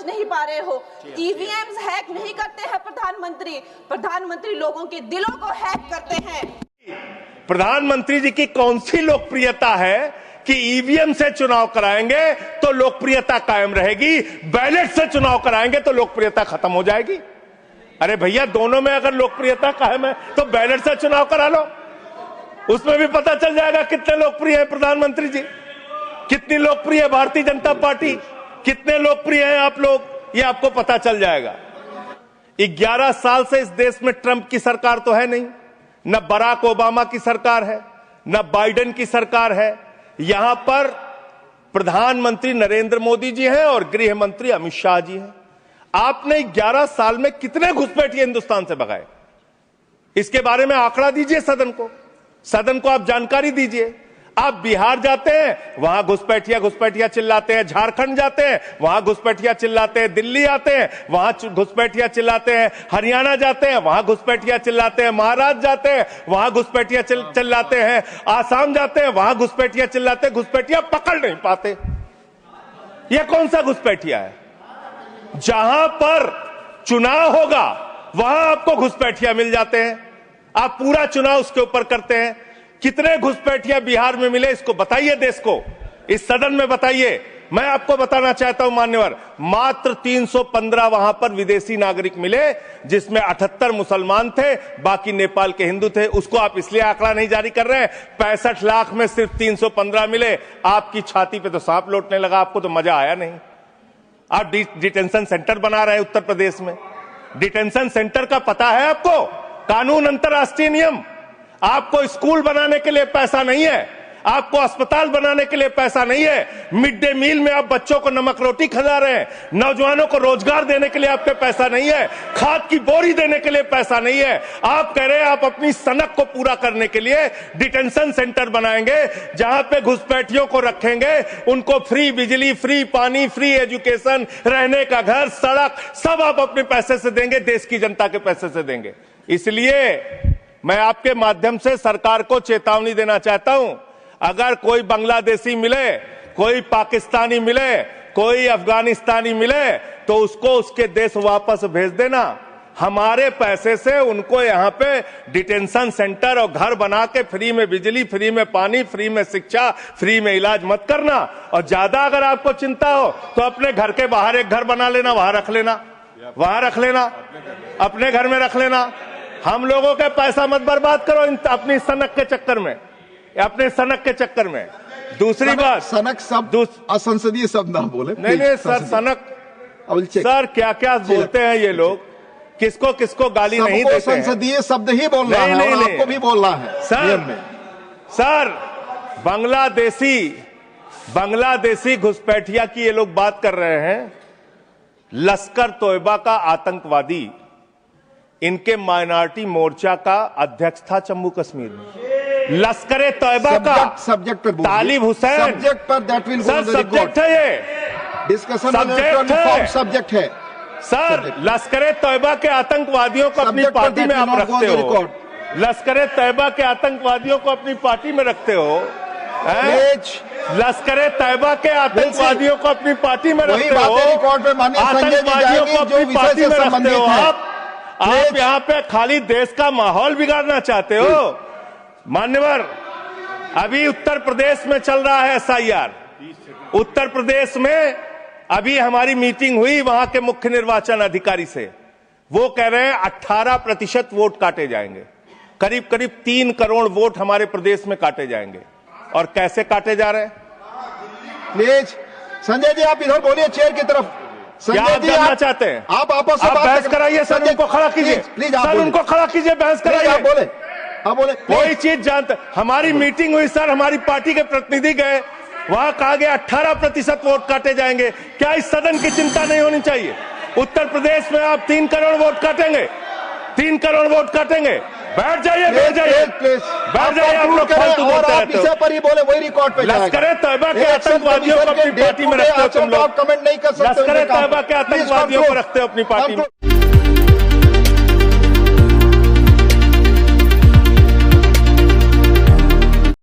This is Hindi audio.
समझ नहीं पा रहे हो। ईवीएम्स हैक नहीं करते हैं प्रधानमंत्री, प्रधानमंत्री लोगों के दिलों को हैक करते हैं। प्रधानमंत्री जी की कौन सी लोकप्रियता है कि ईवीएम से चुनाव कराएंगे तो लोकप्रियता कायम रहेगी, बैलेट से चुनाव कराएंगे तो लोकप्रियता खत्म हो जाएगी? अरे भैया, दोनों में अगर लोकप्रियता कायम है तो बैलेट से चुनाव करा लो, उसमें भी पता चल जाएगा कितने लोकप्रिय है प्रधानमंत्री जी, कितनी लोकप्रिय है भारतीय जनता पार्टी, कितने लोकप्रिय हैं आप लोग, ये आपको पता चल जाएगा। 11 साल से इस देश में ट्रंप की सरकार तो है नहीं, न बराक ओबामा की सरकार है, न बाइडेन की सरकार है। यहां पर प्रधानमंत्री नरेंद्र मोदी जी हैं और गृह मंत्री अमित शाह जी हैं। आपने 11 साल में कितने घुसपैठिए हिंदुस्तान से भगाए, इसके बारे में आंकड़ा दीजिए सदन को आप जानकारी दीजिए। आप बिहार जाते हैं, वहां घुसपैठिया चिल्लाते हैं, झारखंड जाते हैं, वहां घुसपैठिया चिल्लाते हैं, दिल्ली आते हैं, वहां घुसपैठिया चिल्लाते हैं, हरियाणा जाते हैं, वहां घुसपैठिया चिल्लाते हैं, महाराष्ट्र जाते हैं, वहां घुसपैठिया चिल्लाते हैं, आसाम जाते हैं, वहां घुसपैठिया चिल्लाते हैं, घुसपैठिया पकड़ नहीं पाते। यह कौन सा घुसपैठिया है? जहां पर चुनाव होगा वहां आपको घुसपैठिया मिल जाते हैं, आप पूरा चुनाव उसके ऊपर करते हैं। कितने घुसपैठिया बिहार में मिले, इसको बताइए, देश को, इस सदन में बताइए। मैं आपको बताना चाहता हूं मान्यवर, मात्र 315 वहां पर विदेशी नागरिक मिले, जिसमें 78 मुसलमान थे, बाकी नेपाल के हिंदू थे। उसको आप इसलिए आंकड़ा नहीं जारी कर रहे हैं। 65 लाख में सिर्फ 315 मिले, आपकी छाती पे तो सांप लौटने लगा, आपको तो मजा आया नहीं। आप डिटेंशन सेंटर बना रहे हैं उत्तर प्रदेश में। डिटेंशन सेंटर का पता है आपको? कानून, अंतर्राष्ट्रीय नियम। आपको स्कूल बनाने के लिए पैसा नहीं है, आपको अस्पताल बनाने के लिए पैसा नहीं है, मिड डे मील में आप बच्चों को नमक रोटी खिला रहे हैं, नौजवानों को रोजगार देने के लिए आपके पैसा नहीं है, खाद की बोरी देने के लिए पैसा नहीं है। आप कह रहे हैं आप अपनी सनक को पूरा करने के लिए डिटेंशन सेंटर बनाएंगे, जहां पे घुसपैठियों को रखेंगे, उनको फ्री बिजली, फ्री पानी, फ्री एजुकेशन, रहने का घर, सड़क, सब आप अपने पैसे से देंगे, देश की जनता के पैसे से देंगे। इसलिए मैं आपके माध्यम से सरकार को चेतावनी देना चाहता हूं, अगर कोई बांग्लादेशी मिले, कोई पाकिस्तानी मिले, कोई अफगानिस्तानी मिले, तो उसको उसके देश वापस भेज देना। हमारे पैसे से उनको यहां पे डिटेंशन सेंटर और घर बना के फ्री में बिजली, फ्री में पानी, फ्री में शिक्षा, फ्री में इलाज मत करना। और ज्यादा अगर आपको चिंता हो तो अपने घर के बाहर एक घर बना लेना, वहां रख लेना, अपने घर में रख लेना। हम लोगों का पैसा मत बर्बाद करो अपनी सनक के चक्कर में, अपने सनक के चक्कर में। दूसरी बात, सनक शब्द असंसदीय शब्द ना बोले। नहीं सर, सनक सर क्या क्या बोलते हैं ये लोग, किसको किसको गाली नहीं देते हैं। संसदीय शब्द ही बोलना है, और आपको भी बोलना है सर। बांग्लादेशी घुसपैठिया की ये लोग बात कर रहे हैं। लश्कर तोयबा का आतंकवादी इनके माइनॉरिटी मोर्चा का अध्यक्ष था जम्मू कश्मीर में। लश्कर तोयबा का सब्जेक्ट पर तालिब हुसैन, सब्जेक्ट पर दैट विल सर सब्जेक्ट है, ये डिस्कशन सब्जेक्ट है सर। लश्कर तोयबा के आतंकवादियों को अपनी पार्टी में आप रखते हो, लश्कर तोयबा के आतंकवादियों को अपनी पार्टी में रखते हो, लश्कर तैयबा के आतंकवादियों को अपनी पार्टी में रखते हो, आतंकवादियों को अपनी पार्टी में रखते हो। आप यहाँ पे खाली देश का माहौल बिगाड़ना चाहते हो। मान्यवर, अभी उत्तर प्रदेश में चल रहा है SIR। उत्तर प्रदेश में अभी हमारी मीटिंग हुई वहां के मुख्य निर्वाचन अधिकारी से, वो कह रहे हैं 18% वोट काटे जाएंगे, करीब करीब 3 करोड़ वोट हमारे प्रदेश में काटे जाएंगे। और कैसे काटे जा रहे हैं? प्लीज संजय जी आप इधर बोलिए, चेयर की तरफ। संजय जी आप चाहते हैं, आप आपस में बहस कराइए सर, उनको खड़ा कीजिए, सर उनको खड़ा कीजिए, बहस कराइए। आप बोले कोई चीज जानते। हमारी मीटिंग हुई सर, हमारी पार्टी के प्रतिनिधि गए, वहां कहा गया 18% वोट काटे जाएंगे। क्या इस सदन की चिंता नहीं होनी चाहिए? उत्तर प्रदेश में आप 3 करोड़ वोट काटेंगे, 3 करोड़ वोट काटेंगे। बैठ जाइए, बैठ जाइए, बैठ जाइए। आप लोग फालतू बोलते रहते हो। पर ही बोले वही रिकॉर्ड पे लश्कर तैयबा के आतंकवादियों को अपनी पार्टी में रखते हो तुम लोग। कमेंट नहीं कर सकते। लश्कर तैयबा के आतंकवादियों को रखते हो अपनी पार्टी में।